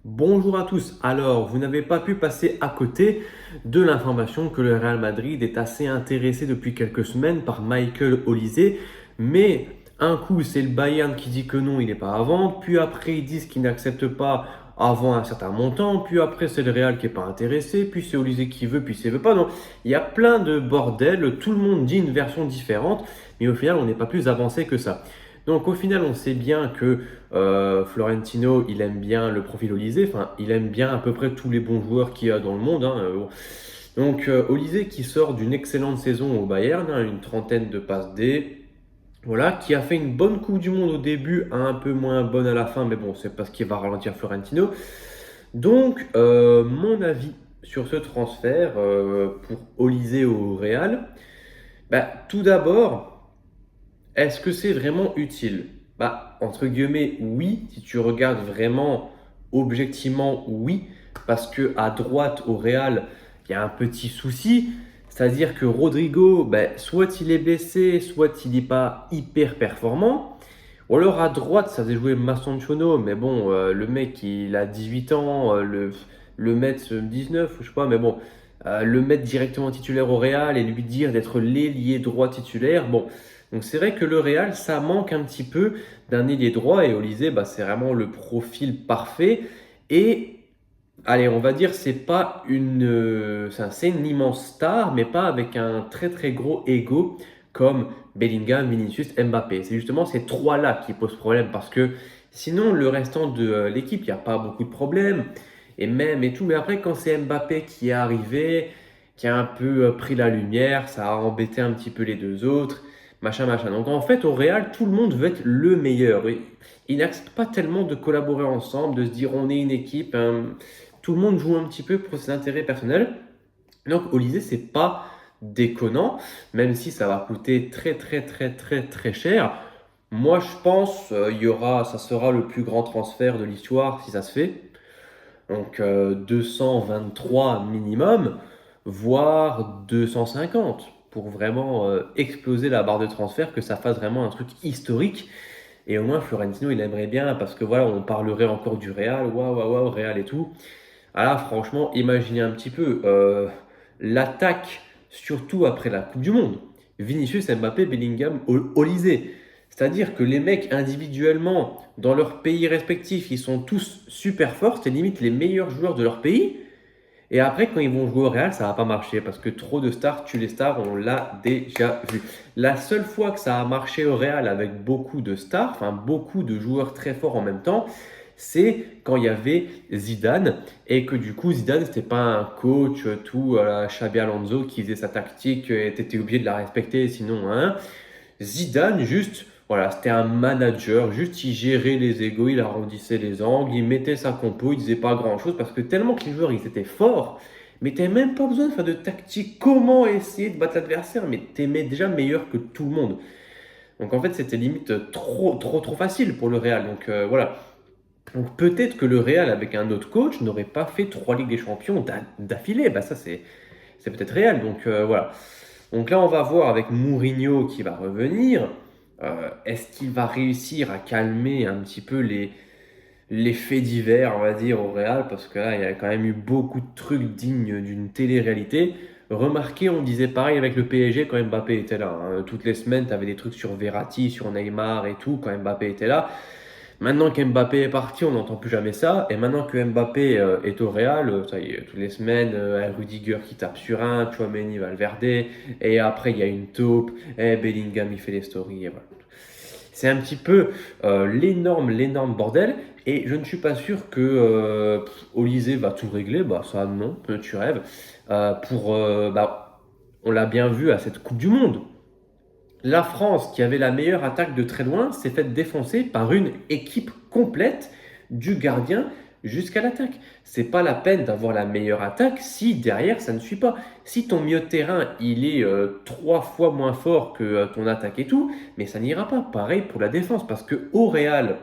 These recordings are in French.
Bonjour à tous. Alors, vous n'avez pas pu passer à côté de l'information que le Real Madrid est assez intéressé depuis quelques semaines par Michael Olise, mais un coup c'est le Bayern qui dit que non, il n'est pas à vendre, puis après ils disent qu'ils n'acceptent pas avant un certain montant, puis après c'est le Real qui n'est pas intéressé, puis c'est Olise qui veut, puis c'est veut pas. Donc il y a plein de bordel, tout le monde dit une version différente, mais au final on n'est pas plus avancé que ça. Donc au final, on sait bien que Florentino, il aime bien le profil Olise, enfin, il aime bien à peu près tous les bons joueurs qu'il y a dans le monde, hein. Donc Olise qui sort d'une excellente saison au Bayern, hein, une trentaine de passes D, voilà, qui a fait une bonne Coupe du Monde au début, un peu moins bonne à la fin, mais bon, c'est parce qu'il va ralentir Florentino. Donc mon avis sur ce transfert pour Olise au Real, bah, tout d'abord, est-ce que c'est vraiment utile? Bah, entre guillemets, oui. Si tu regardes vraiment objectivement, oui. Parce que à droite, au Real, il y a un petit souci. C'est-à-dire que Rodrigo, bah, soit il est blessé, soit il n'est pas hyper performant. Ou alors à droite, ça faisait jouer Massanchono, mais bon, le mec, il a 18 ans, le mettre 19, je sais pas, mais bon, le mettre directement titulaire au Real et lui dire d'être l'ailier droit titulaire, bon. Donc c'est vrai que le Real, ça manque un petit peu d'un ailier droit et Olise, bah, c'est vraiment le profil parfait. Et allez, on va dire c'est pas c'est une immense star, mais pas avec un très très gros ego comme Bellingham, Vinicius, Mbappé. C'est justement ces trois-là qui posent problème parce que sinon le restant de l'équipe, il n'y a pas beaucoup de problèmes et même et tout. Mais après, quand c'est Mbappé qui est arrivé, qui a un peu pris la lumière, ça a embêté un petit peu les deux autres, machin, machin. Donc en fait, au Real, tout le monde veut être le meilleur. Ils n'acceptent pas tellement de collaborer ensemble, de se dire on est une équipe, hein. Tout le monde joue un petit peu pour ses intérêts personnels. Donc Olise, c'est pas déconnant, même si ça va coûter très très très très très cher. Moi, je pense ça sera le plus grand transfert de l'histoire si ça se fait. Donc 223 minimum, voire 250 pour vraiment exploser la barre de transfert, que ça fasse vraiment un truc historique. Et au moins Florentino, il aimerait bien parce que voilà, on parlerait encore du Real, waouh waouh waouh, Real et tout. Ah là, franchement, imaginez un petit peu l'attaque, surtout après la Coupe du Monde. Vinicius, Mbappé, Bellingham, Olise. C'est-à-dire que les mecs individuellement, dans leur pays respectif, ils sont tous super forts, c'est limite les meilleurs joueurs de leur pays. Et après, quand ils vont jouer au Real, ça va pas marcher parce que trop de stars tuent les stars, on l'a déjà vu. La seule fois que ça a marché au Real avec beaucoup de stars, enfin beaucoup de joueurs très forts en même temps, c'est quand il y avait Zidane et que du coup Zidane c'était pas un coach tout à la Xabi Alonso qui faisait sa tactique et t'étais obligé de la respecter sinon hein. Zidane, juste, voilà, c'était un manager, juste il gérait les égos, il arrondissait les angles, il mettait sa compo, il disait pas grand-chose parce que tellement que les joueurs ils étaient forts, mais t'avais même pas besoin de faire de tactique, comment essayer de battre l'adversaire, mais t'aimais déjà meilleur que tout le monde. Donc en fait c'était limite trop trop trop facile pour le Real. Donc voilà. Donc peut-être que le Real avec un autre coach n'aurait pas fait trois Ligues des Champions d'affilée. Bah ça c'est peut-être réel. Donc voilà. Donc là, on va voir avec Mourinho qui va revenir. Est-ce qu'il va réussir à calmer un petit peu les faits divers, on va dire, au Real? Parce que là, il y a quand même eu beaucoup de trucs dignes d'une télé-réalité. Remarquez, on disait pareil avec le PSG quand Mbappé était là, hein. Toutes les semaines, tu avais des trucs sur Verratti, sur Neymar et tout, quand Mbappé était là. Maintenant qu'Mbappé est parti, on n'entend plus jamais ça. Et maintenant que Mbappé est au Real, ça y est, toutes les semaines, Rudiger qui tape sur un, Tchouaméni, Valverde, et après il y a une taupe, et Bellingham il fait les stories, et voilà. C'est un petit peu l'énorme bordel, et je ne suis pas sûr que Olise va tout régler, bah ça non, tu rêves. Bah, on l'a bien vu à cette Coupe du Monde. La France, qui avait la meilleure attaque de très loin, s'est faite défoncer par une équipe complète du gardien jusqu'à l'attaque. C'est pas la peine d'avoir la meilleure attaque si derrière ça ne suit pas. Si ton milieu de terrain il est trois fois moins fort que ton attaque et tout, mais ça n'ira pas. Pareil pour la défense, parce que au Real,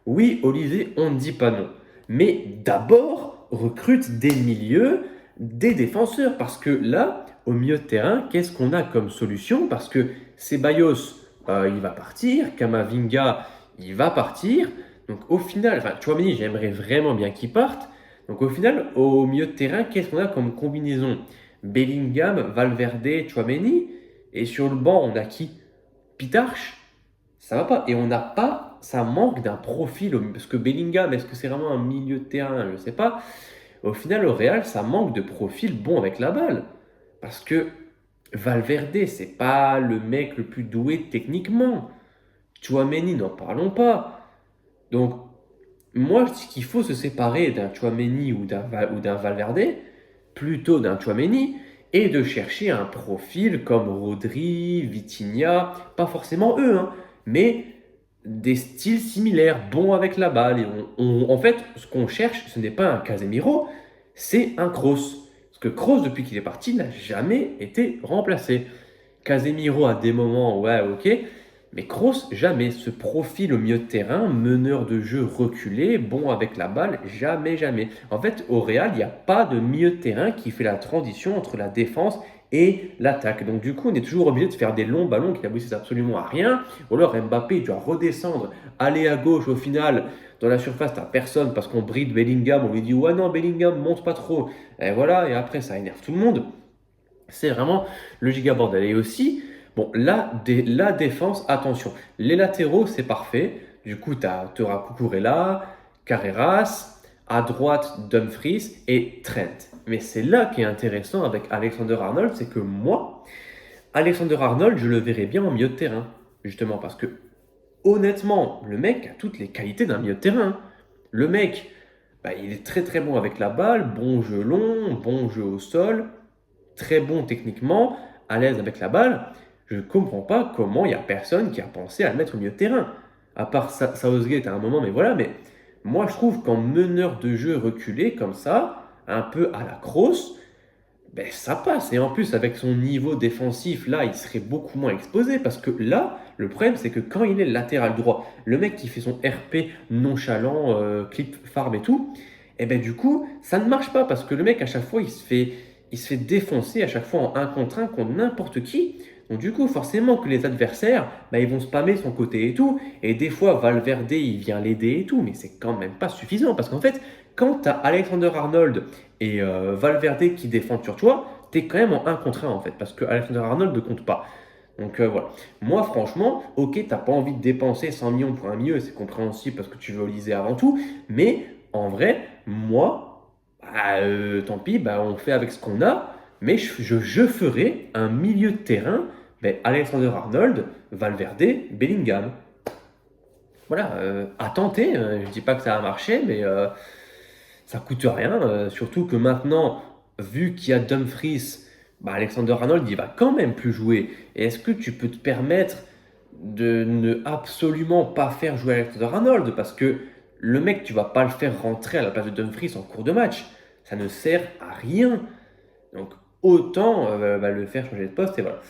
oui, Olivier, on ne dit pas non. Mais d'abord, recrute des milieux, des défenseurs. Parce que là, au milieu de terrain, qu'est-ce qu'on a comme solution? Parce que Ceballos, il va partir. Kamavinga, il va partir. Donc au final, enfin, Tchouaméni, j'aimerais vraiment bien qu'il parte. Donc au final, au milieu de terrain, qu'est-ce qu'on a comme combinaison? Bellingham, Valverde, Tchouaméni. Et sur le banc, on a qui? Pitarch? Ça va pas. Et on n'a pas, ça manque d'un profil. Parce que Bellingham, est-ce que c'est vraiment un milieu de terrain? Je ne sais pas. Au final, au Real, ça manque de profil bon avec la balle. Parce que Valverde, c'est pas le mec le plus doué techniquement. Tchouaméni, n'en parlons pas. Donc, moi, je dis qu'il faut se séparer d'un Tchouaméni ou d'un Valverde, plutôt d'un Tchouaméni, et de chercher un profil comme Rodri, Vitinha, pas forcément eux, hein, mais des styles similaires, bons avec la balle. Et en fait, ce qu'on cherche, ce n'est pas un Casemiro, c'est un Kroos. Parce que Kroos, depuis qu'il est parti, n'a jamais été remplacé. Casemiro à des moments, ouais, ok, mais Kroos, jamais. Ce profil au milieu de terrain, meneur de jeu reculé, bon avec la balle, jamais, jamais. En fait, au Real, il n'y a pas de milieu de terrain qui fait la transition entre la défense et l'attaque. Donc du coup, on est toujours obligé de faire des longs ballons qui n'aboutissent absolument à rien. Ou alors Mbappé, il doit redescendre, aller à gauche au final. Dans la surface, t'as personne parce qu'on bride Bellingham. On lui dit, ouais non, Bellingham, monte pas trop. Et voilà, et après, ça énerve tout le monde. C'est vraiment le giga bordel. Et aussi, bon, la défense, attention, les latéraux, c'est parfait. Du coup, tu auras Cucurella, Carreras, à droite, Dumfries et Trent. Mais c'est là qui est intéressant avec Alexander Arnold, c'est que moi, Alexander Arnold, je le verrais bien en milieu de terrain. Justement, parce que honnêtement, le mec a toutes les qualités d'un milieu de terrain. Le mec, bah, il est très très bon avec la balle, bon jeu long, bon jeu au sol, très bon techniquement, à l'aise avec la balle. Je ne comprends pas comment il n'y a personne qui a pensé à le mettre au milieu de terrain. À part Southgate à un moment, mais voilà. Mais moi, je trouve qu'en meneur de jeu reculé comme ça, un peu à la Kroos, ben, ça passe. Et en plus, avec son niveau défensif, là, il serait beaucoup moins exposé. Parce que là, le problème, c'est que quand il est latéral droit, le mec qui fait son RP nonchalant, clip farm et tout, et ben du coup, ça ne marche pas. Parce que le mec, à chaque fois, il se fait défoncer à chaque fois en un contre un contre n'importe qui. Donc du coup, forcément que les adversaires, bah, ils vont spammer son côté et tout. Et des fois, Valverde, il vient l'aider et tout. Mais c'est quand même pas suffisant. Parce qu'en fait, quand tu as Alexander Arnold et Valverde qui défendent sur toi, tu es quand même en un contre un en fait. Parce que Alexander Arnold ne compte pas. Donc voilà. Moi, franchement, ok, t'as pas envie de dépenser 100 millions pour un milieu, c'est compréhensible parce que tu veux Olysée avant tout. Mais en vrai, moi, bah, tant pis, bah, on fait avec ce qu'on a. Mais je ferai un milieu de terrain, ben, Alexander Arnold, Valverde, Bellingham. Voilà, à tenter. Je dis pas que ça a marché, mais ça coûte rien. Surtout que maintenant, vu qu'il y a Dumfries, bah, Alexander Arnold, il va quand même plus jouer. Et est-ce que tu peux te permettre de ne absolument pas faire jouer Alexander Arnold? Parce que le mec, tu vas pas le faire rentrer à la place de Dumfries en cours de match. Ça ne sert à rien. Donc autant bah, le faire changer de poste et voilà.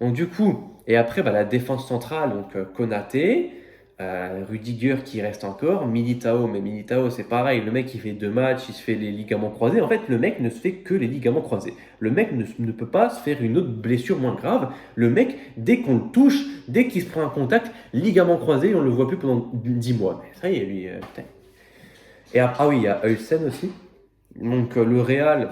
Donc du coup, et après bah, la défense centrale, donc Konaté, Rudiger qui reste encore, Militao, mais Militao c'est pareil, le mec il fait 2 matchs, il se fait les ligaments croisés, en fait le mec ne se fait que les ligaments croisés. Le mec ne peut pas se faire une autre blessure moins grave, le mec dès qu'on le touche, dès qu'il se prend un contact, ligament croisé, on le voit plus pendant 10 mois. Mais ça y est lui, putain. Et ah oui, il y a Heusen aussi, donc le Real.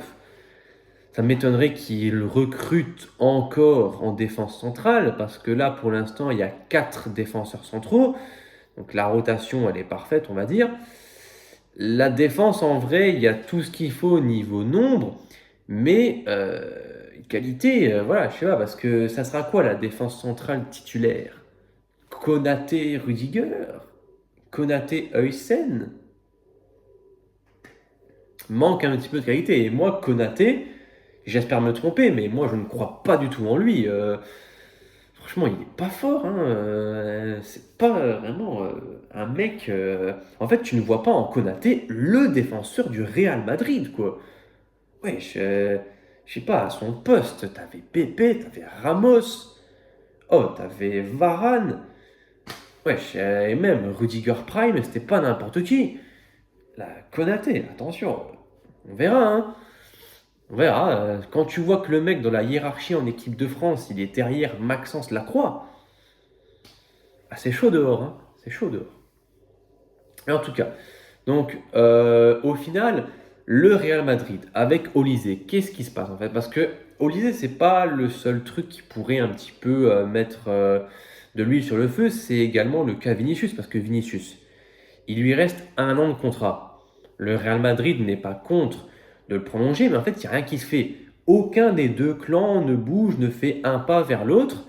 Ça m'étonnerait qu'il recrute encore en défense centrale, parce que là, pour l'instant, il y a 4 défenseurs centraux. Donc la rotation, elle est parfaite, on va dire. La défense, en vrai, il y a tout ce qu'il faut au niveau nombre, mais qualité, voilà, je sais pas, parce que ça sera quoi la défense centrale titulaire? Konaté, Rudiger? Konaté, Heusen? Manque un petit peu de qualité. Et moi, Konaté, j'espère me tromper, mais moi je ne crois pas du tout en lui. Franchement, il n'est pas fort, hein. C'est pas vraiment un mec. En fait, tu ne vois pas en Konaté le défenseur du Real Madrid, quoi. Ouais, je sais pas, à son poste, t'avais Pepe, t'avais Ramos, oh, t'avais Varane. Ouais, et même Rudiger Prime, c'était pas n'importe qui. La Konaté, attention, on verra, hein. On verra. Quand tu vois que le mec dans la hiérarchie en équipe de France, il est derrière Maxence Lacroix, ah, c'est chaud dehors, hein. C'est chaud dehors. Mais en tout cas, donc au final, le Real Madrid avec Olise, qu'est-ce qui se passe en fait? Parce que Olise, c'est pas le seul truc qui pourrait un petit peu mettre de l'huile sur le feu, c'est également le cas Vinicius, parce que Vinicius, il lui reste 1 an de contrat. Le Real Madrid n'est pas contre de le prolonger, mais en fait, il n'y a rien qui se fait. Aucun des deux clans ne bouge, ne fait un pas vers l'autre.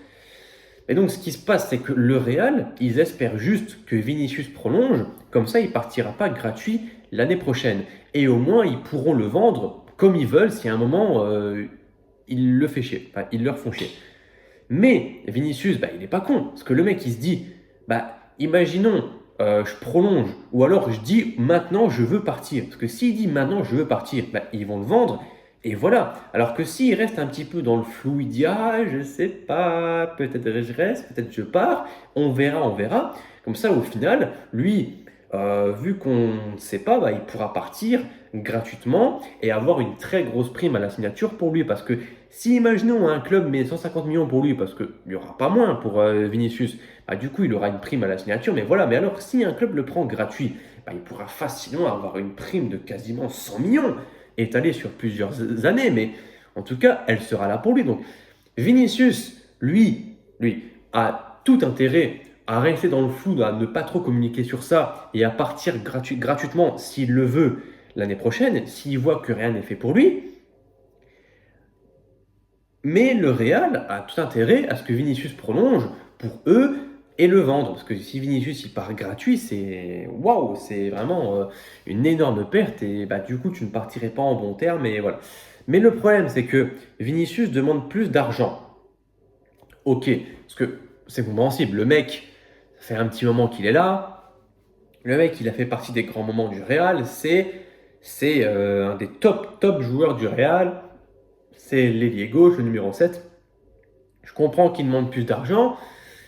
Et donc, ce qui se passe, c'est que le Real, ils espèrent juste que Vinicius prolonge, comme ça, il partira pas gratuit l'année prochaine. Et au moins, ils pourront le vendre comme ils veulent si à un moment, ils le fait chier. Enfin, ils leur font chier. Mais Vinicius, bah, il n'est pas con. Parce que le mec, il se dit, bah, imaginons, je prolonge, ou alors je dis maintenant je veux partir. Parce que s'il dit maintenant je veux partir, bah, ils vont le vendre, et voilà. Alors que s'il reste un petit peu dans le flou, il dit, ah, je sais pas, peut-être je reste, peut-être je pars, on verra, on verra. Comme ça, au final, lui, vu qu'on ne sait pas, bah, il pourra partir gratuitement et avoir une très grosse prime à la signature pour lui. Parce que si, imaginons, un club met 150 millions pour lui, parce qu'il n'y aura pas moins pour Vinicius, bah, du coup, il aura une prime à la signature. Mais voilà, mais alors, si un club le prend gratuit, bah, il pourra facilement avoir une prime de quasiment 100 millions, étalée sur plusieurs années. Mais en tout cas, elle sera là pour lui. Donc, Vinicius, lui, a tout intérêt à rester dans le flou, à ne pas trop communiquer sur ça et à partir gratuitement s'il le veut l'année prochaine, s'il voit que rien n'est fait pour lui. Mais le Real a tout intérêt à ce que Vinicius prolonge pour eux et le vendre. Parce que si Vinicius il part gratuit, c'est waouh, c'est vraiment une énorme perte et bah, du coup tu ne partirais pas en bon terme. Et voilà. Mais le problème, c'est que Vinicius demande plus d'argent. Ok, parce que c'est compréhensible. Le mec, ça fait un petit moment qu'il est là. Le mec, il a fait partie des grands moments du Real. C'est un des top joueurs du Real. C'est l'ailier gauche, le numéro 7. Je comprends qu'il demande plus d'argent,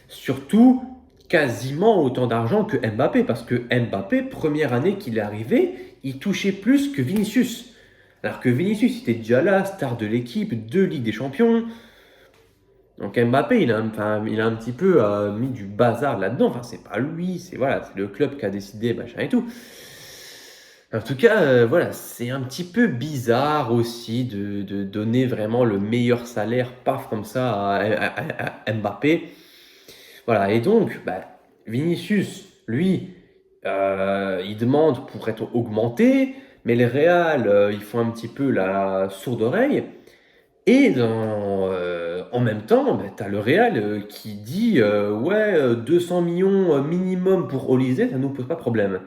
surtout quasiment autant d'argent que Mbappé, parce que Mbappé, première année qu'il est arrivé, il touchait plus que Vinicius. Alors que Vinicius il était déjà là, star de l'équipe, 2 Ligues des Champions. Donc Mbappé, il a un petit peu mis du bazar là-dedans. Enfin, c'est pas lui, c'est voilà, c'est le club qui a décidé, machin et tout. En tout cas, voilà, c'est un petit peu bizarre aussi de donner vraiment le meilleur salaire, paf, comme ça, à Mbappé. Voilà, et donc, bah, Vinicius, lui, il demande pour être augmenté, mais les Real, ils font un petit peu la sourde oreille. Et en même temps, bah, tu as le Real qui dit ouais, 200 millions minimum pour Olise, ça ne nous pose pas problème.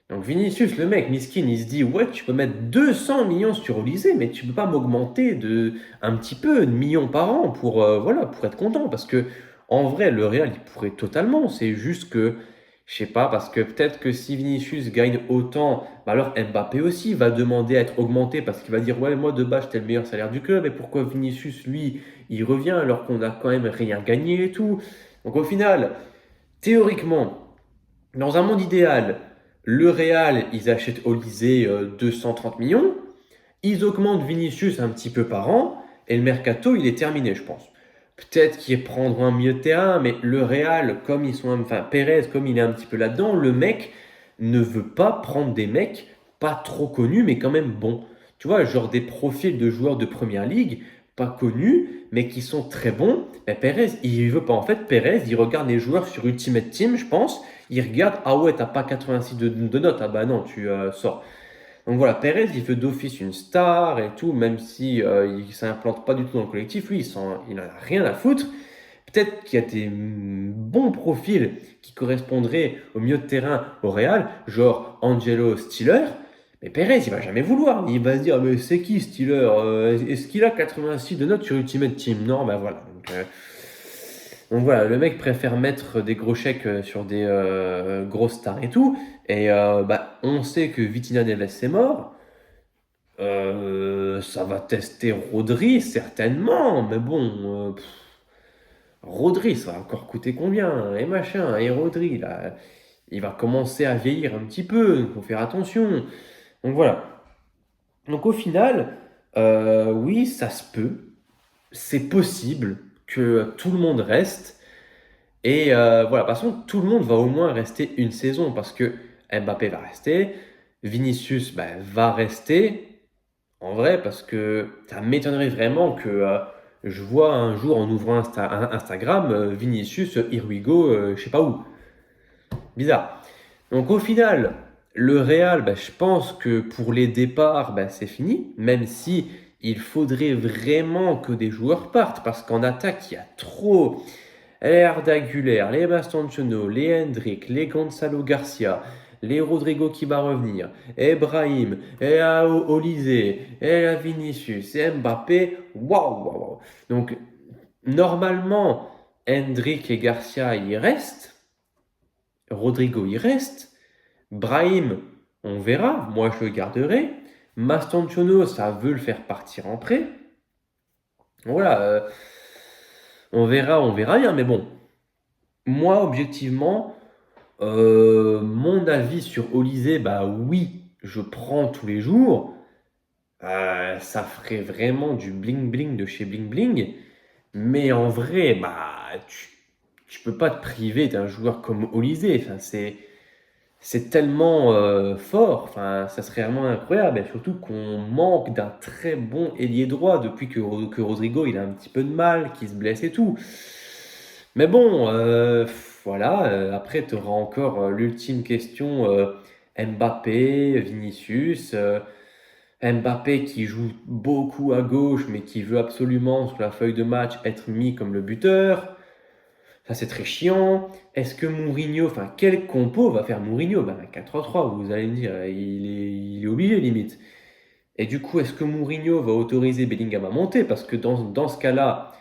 Donc Vinicius, le mec, miskin, il se dit ouais, tu peux mettre 200 millions sur Olise, mais tu peux pas m'augmenter de un petit peu de millions par an pour voilà, pour être content parce que en vrai, le Real, il pourrait totalement, c'est juste que je sais pas parce que peut-être que si Vinicius gagne autant, bah alors Mbappé aussi va demander à être augmenté parce qu'il va dire ouais, moi de base, j'étais le meilleur salaire du club et pourquoi Vinicius lui, il revient alors qu'on a quand même rien gagné et tout. Donc au final, théoriquement, dans un monde idéal, le Real, ils achètent Olise 230 millions, ils augmentent Vinicius un petit peu par an, et le mercato, il est terminé, je pense. Peut-être qu'ils prendront un milieu de terrain, mais le Real, comme ils sont, enfin Pérez, comme il est un petit peu là-dedans, le mec ne veut pas prendre des mecs pas trop connus, mais quand même bons. Tu vois, genre des profils de joueurs de première ligue, pas connus, mais qui sont très bons. Mais Pérez, il veut pas. En fait, Pérez, il regarde les joueurs sur Ultimate Team, je pense. Il regarde, ah ouais, t'as pas 86 de notes, ah bah non, tu sors. Donc voilà, Pérez, il veut d'office une star et tout, même si il ne s'implante pas du tout dans le collectif, lui, il n'en a rien à foutre. Peut-être qu'il y a des bons profils qui correspondraient au milieu de terrain au Real, genre Angelo Stiller, mais Pérez, il va jamais vouloir. Il va se dire, mais c'est qui Stiller? Est-ce qu'il a 86 de notes sur Ultimate Team? Non, ben voilà. Donc voilà, le mec préfère mettre des gros chèques sur des grosses stars et tout. Et bah, on sait que Vitinha Neves c'est mort. Ça va tester Rodri, certainement. Mais bon, Rodri, ça va encore coûter combien? Et machin. Et Rodri, là, il va commencer à vieillir un petit peu. Il faut faire attention. Donc voilà. Donc au final, oui, ça se peut. C'est possible que tout le monde reste. Et voilà, de toute façon, tout le monde va au moins rester une saison parce que Mbappé va rester, Vinicius va rester, en vrai, parce que ça m'étonnerait vraiment que je vois un jour en ouvrant Instagram Vinicius, here we go, je sais pas où. Bizarre. Donc au final, le Real, je pense que pour les départs, c'est fini, même si il faudrait vraiment que des joueurs partent, parce qu'en attaque, il y a trop. Les Arda Güler, les Mastantuono, les Hendrick, les Gonzalo Garcia, les Rodrigo qui va revenir, et Brahim, et Olysée, et la Vinicius, et Mbappé. Waouh, waouh, waouh. Donc, normalement, Hendrick et Garcia, ils restent. Rodrigo, il reste. Brahim, on verra. Moi, je le garderai. Mastantuono, ça veut le faire partir en prêt. Voilà. On verra bien. Mais bon, moi, objectivement, mon avis sur Olysée, oui, je prends tous les jours. Ça ferait vraiment du bling bling de chez bling bling. Mais en vrai, tu peux pas te priver d'un joueur comme Olysée. Enfin, c'est tellement fort. Enfin, ça serait vraiment incroyable. Et surtout qu'on manque d'un très bon ailier droit depuis que Rodrigo il a un petit peu de mal, qu'il se blesse et tout. Mais bon, voilà. Après, tu auras encore l'ultime question Mbappé, Vinicius. Mbappé qui joue beaucoup à gauche, mais qui veut absolument, sur la feuille de match, être mis comme le buteur. Ça, c'est très chiant. Est-ce que Mourinho, enfin, quel compo va faire Mourinho? 4-3-3, vous allez me dire, il est obligé limite. Et du coup, est-ce que Mourinho va autoriser Bellingham à monter? Parce que dans ce cas-là,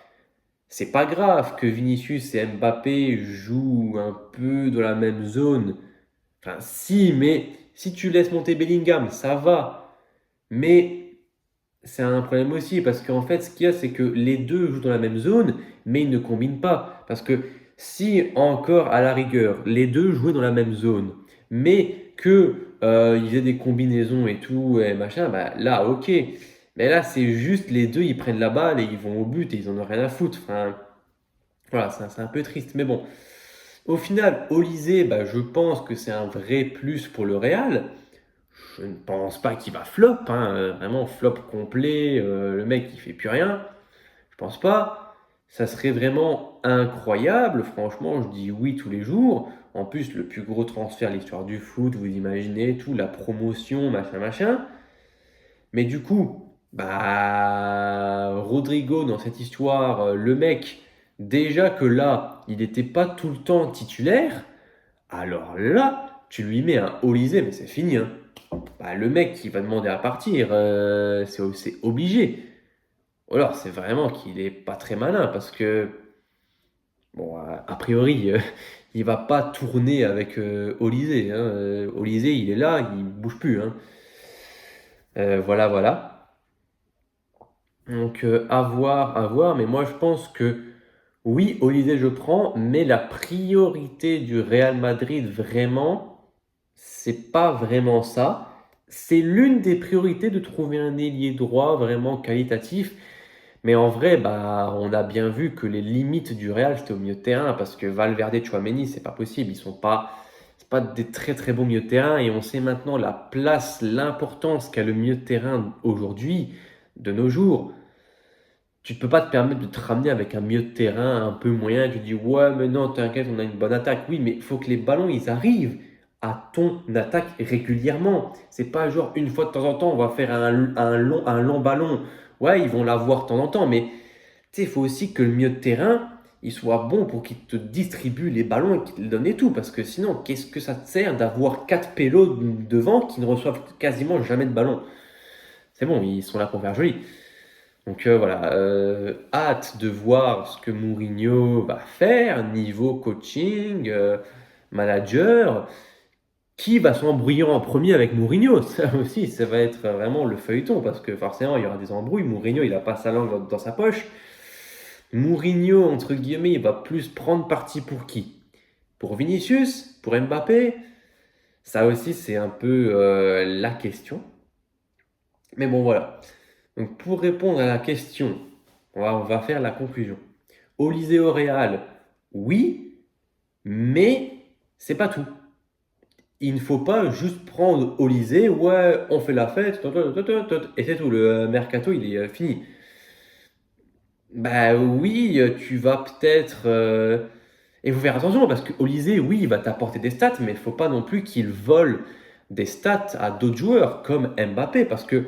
c'est pas grave que Vinicius et Mbappé jouent un peu dans la même zone. Enfin, si, mais si tu laisses monter Bellingham, ça va. Mais c'est un problème aussi, parce qu'en fait, ce qu'il y a, c'est que les deux jouent dans la même zone, mais ils ne combinent pas. Parce que si encore, à la rigueur, les deux jouaient dans la même zone, mais que ils aient des combinaisons et tout, et machin, là, ok. Mais là, c'est juste les deux, ils prennent la balle et ils vont au but et ils en ont rien à foutre. Enfin, voilà, c'est un peu triste. Mais bon, au final, Olysée, je pense que c'est un vrai plus pour le Real. Je ne pense pas qu'il va flop, hein, vraiment flop complet, le mec il fait plus rien. Je pense pas. Ça serait vraiment incroyable, franchement, je dis oui tous les jours. En plus, le plus gros transfert de l'histoire du foot, vous imaginez tout, la promotion, machin, machin. Mais du coup, Rodrigo dans cette histoire, le mec, déjà que là, il n'était pas tout le temps titulaire, alors là, tu lui mets un Olysée, mais c'est fini, hein. Le mec qui va demander à partir, c'est obligé. Ou alors, c'est vraiment qu'il est pas très malin parce que, bon, a priori, il va pas tourner avec Olysée, hein. Olysée, il est là, il bouge plus, hein. Voilà, voilà. Donc, à voir, mais moi je pense que oui, Olysée, je prends, mais la priorité du Real Madrid, vraiment, c'est pas vraiment ça. C'est l'une des priorités de trouver un ailier droit vraiment qualitatif. Mais en vrai, on a bien vu que les limites du Real, c'était au milieu de terrain, parce que Valverde et Tchouaméni, c'est pas possible. C'est pas des très très bons milieux de terrain, et on sait maintenant la place, l'importance qu'a le milieu de terrain aujourd'hui, de nos jours. Tu ne peux pas te permettre de te ramener avec un milieu de terrain un peu moyen. Tu dis, ouais, mais non, t'inquiète, on a une bonne attaque. Oui, mais il faut que les ballons, ils arrivent à ton attaque régulièrement. C'est pas genre une fois de temps en temps, on va faire un long ballon. Ouais, ils vont l'avoir de temps en temps, mais tu sais, il faut aussi que le milieu de terrain, il soit bon pour qu'il te distribue les ballons et qu'il te le donne et tout. Parce que sinon, qu'est-ce que ça te sert d'avoir 4 pélos devant qui ne reçoivent quasiment jamais de ballon? C'est bon, ils sont là pour faire joli. Donc voilà, hâte de voir ce que Mourinho va faire niveau coaching, manager. Qui va s'embrouiller en premier avec Mourinho? Ça aussi, ça va être vraiment le feuilleton parce que forcément, il y aura des embrouilles. Mourinho, il n'a pas sa langue dans sa poche. Mourinho, entre guillemets, il va plus prendre parti pour qui? Pour Vinicius? Pour Mbappé? Ça aussi, c'est un peu la question. Mais bon, voilà. Donc pour répondre à la question, on va faire la conclusion. Olysée au Real, oui, mais c'est pas tout. il ne faut pas juste prendre Olysée, ouais, on fait la fête, et c'est tout, le mercato, il est fini. Bah oui, tu vas peut-être. Et il faut faire attention parce que Olysée, oui, il va t'apporter des stats, mais il ne faut pas non plus qu'il vole des stats à d'autres joueurs comme Mbappé. Parce que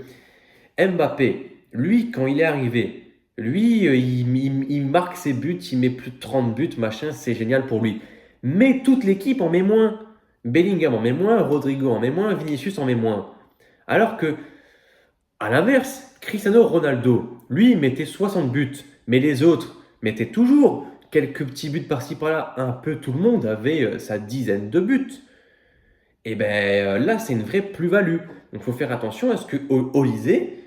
Mbappé, lui, quand il est arrivé, lui, il marque ses buts, il met plus de 30 buts, machin, c'est génial pour lui. Mais toute l'équipe en met moins. Bellingham en met moins, Rodrigo en met moins, Vinicius en met moins. Alors que, à l'inverse, Cristiano Ronaldo, lui, il mettait 60 buts, mais les autres mettaient toujours quelques petits buts par-ci par-là. Un peu tout le monde avait sa dizaine de buts. Et ben là, c'est une vraie plus-value. Donc, il faut faire attention à ce que Olysée,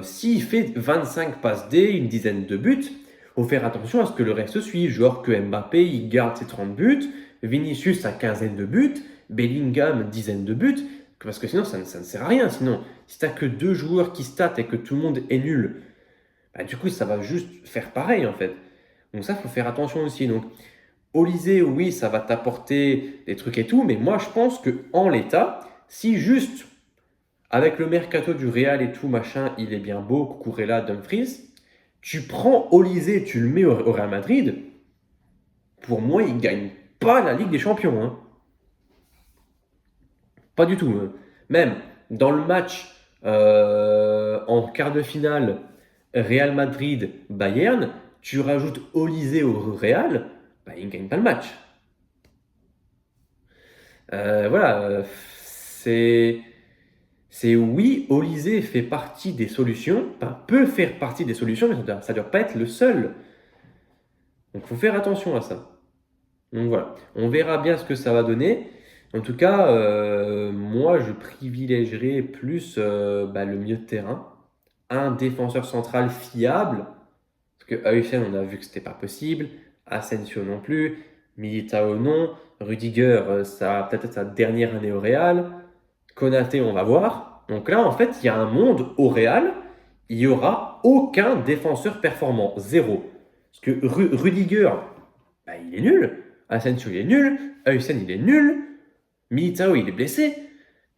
s'il fait 25 passes D, une dizaine de buts, il faut faire attention à ce que le reste suive. Genre que Mbappé, il garde ses 30 buts, Vinicius, sa quinzaine de buts, Bellingham, dizaine de buts, parce que sinon, ça ne sert à rien. Sinon, si tu n'as que deux joueurs qui statent et que tout le monde est nul, bah, du coup, ça va juste faire pareil en fait. Donc ça, il faut faire attention aussi. Donc, Olysée, oui, ça va t'apporter des trucs et tout, mais moi, je pense que en l'état, si juste avec le mercato du Real et tout, machin, il est bien beau, Cucurella, Dumfries, tu prends Olysée, tu le mets au Real Madrid, pour moi, il ne gagne pas la Ligue des Champions. Hein. Pas du tout. Hein. Même dans le match en quart de finale Real Madrid-Bayern, tu rajoutes Olysée au Real, bah, il ne gagne pas le match. Voilà, c'est, c'est oui, Olysée fait partie des solutions, enfin, peut faire partie des solutions, mais ça ne doit pas être le seul. Donc il faut faire attention à ça. Donc voilà, on verra bien ce que ça va donner. En tout cas, moi, je privilégierais plus le milieu de terrain. Un défenseur central fiable, parce que Heusen, on a vu que c'était pas possible. Asensio non plus. Militao non. Rudiger, ça a peut-être être sa dernière année au Real. Konaté, on va voir. Donc là, en fait, il y a un monde au Real. Il n'y aura aucun défenseur performant. Zéro. Parce que Rudiger, bah, il est nul. Asensio, il est nul. Heusen, il est nul. Militao, il est blessé.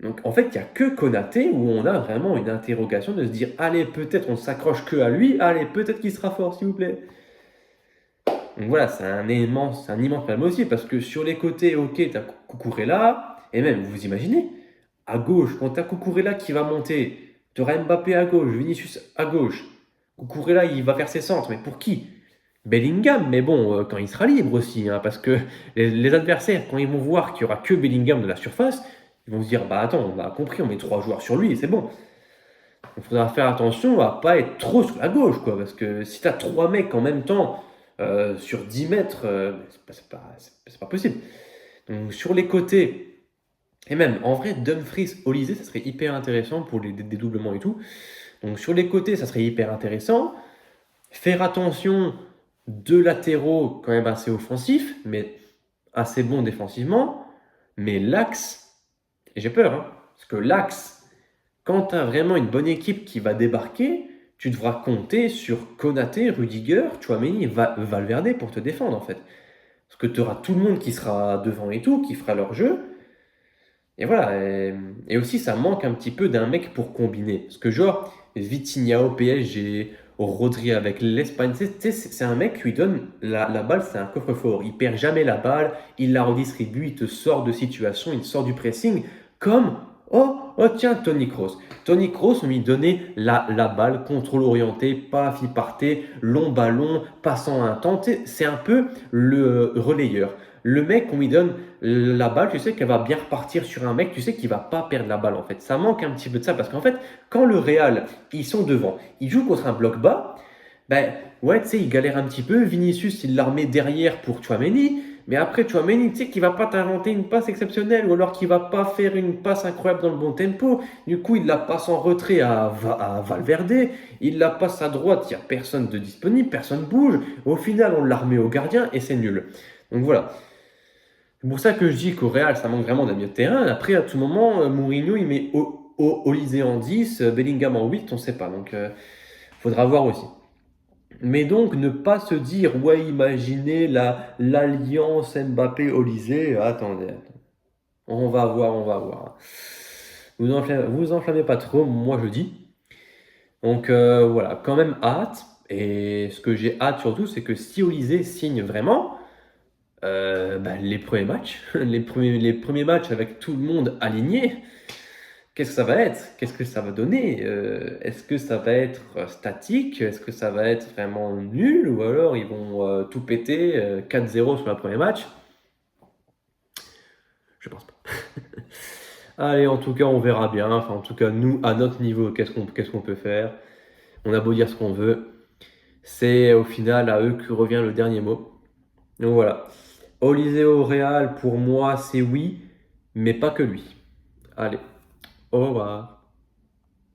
Donc en fait, il n'y a que Konaté où on a vraiment une interrogation de se dire allez, peut-être on s'accroche que à lui, allez, peut-être qu'il sera fort, s'il vous plaît. Donc voilà, c'est un immense problème aussi parce que sur les côtés, ok, tu as Cucurella, et même, vous imaginez, à gauche, quand tu as Cucurella qui va monter, tu auras Mbappé à gauche, Vinicius à gauche. Cucurella, il va faire ses centres, mais pour qui? Bellingham, mais bon, quand il sera libre aussi, hein, parce que les adversaires, quand ils vont voir qu'il n'y aura que Bellingham de la surface, ils vont se dire, bah attends, on a compris, on met trois joueurs sur lui et c'est bon. Il faudra faire attention à pas être trop sur la gauche, quoi, parce que si tu as trois mecs en même temps sur 10 mètres, c'est pas possible. Donc sur les côtés, et même en vrai, Dumfries, Olysée, ça serait hyper intéressant pour les dédoublements et tout. Donc sur les côtés, ça serait hyper intéressant. Faire attention, deux latéraux quand même assez offensifs, mais assez bons défensivement. Mais l'axe, et j'ai peur, hein, parce que l'axe, quand tu as vraiment une bonne équipe qui va débarquer, tu devras compter sur Konaté, Rudiger, Tchouaméni et Valverde pour te défendre en fait. Parce que tu auras tout le monde qui sera devant et tout, qui fera leur jeu. Et voilà. Et aussi, ça manque un petit peu d'un mec pour combiner. Parce que genre, Vitinha au PSG, Rodri avec l'Espagne, c'est un mec qui lui donne la balle, c'est un coffre-fort. Il perd jamais la balle, il la redistribue, il te sort de situation, il te sort du pressing. Comme, oh tiens, Tony Kroos. Tony Kroos, on lui donnait la balle, contrôle orienté, paf, il partait, long ballon, passant un temps. C'est un peu le relayeur. Le mec, on lui donne la balle, tu sais qu'elle va bien repartir sur un mec, tu sais qu'il va pas perdre la balle en fait. Ça manque un petit peu de ça parce qu'en fait, quand le Real, ils sont devant, ils jouent contre un bloc bas, ben ouais, tu sais, ils galèrent un petit peu. Vinicius, il la remet derrière pour Tchouaméni, mais après Tchouaméni, tu sais qu'il va pas t'inventer une passe exceptionnelle ou alors qu'il va pas faire une passe incroyable dans le bon tempo. Du coup, il la passe en retrait à Valverde, il la passe à droite, il n'y a personne de disponible, personne bouge. Au final, on la remet au gardien et c'est nul. Donc voilà. C'est pour ça que je dis qu'au Real, ça manque vraiment d'un milieu de terrain. Après, à tout moment, Mourinho, il met Olysée en 10, Bellingham en 8, on ne sait pas. Donc, faudra voir aussi. Mais donc, ne pas se dire, ouais, imaginez l'alliance Mbappé-Olysée. Attendez. On va voir, on va voir. Vous enflammez pas trop, moi je dis. Donc voilà, quand même hâte. Et ce que j'ai hâte surtout, c'est que si Olysée signe vraiment, bah, les premiers matchs, les premiers matchs avec tout le monde aligné, qu'est-ce que ça va être? Qu'est-ce que ça va donner? Est-ce que ça va être statique? Est-ce que ça va être vraiment nul? Ou alors ils vont tout péter 4-0 sur le premier match? Je pense pas. Allez, en tout cas, on verra bien. Enfin, en tout cas, nous, à notre niveau, qu'est-ce qu'on peut faire? On a beau dire ce qu'on veut. C'est au final à eux que revient le dernier mot. Donc voilà. Olysée au Real, pour moi, c'est oui, mais pas que lui. Allez, au revoir.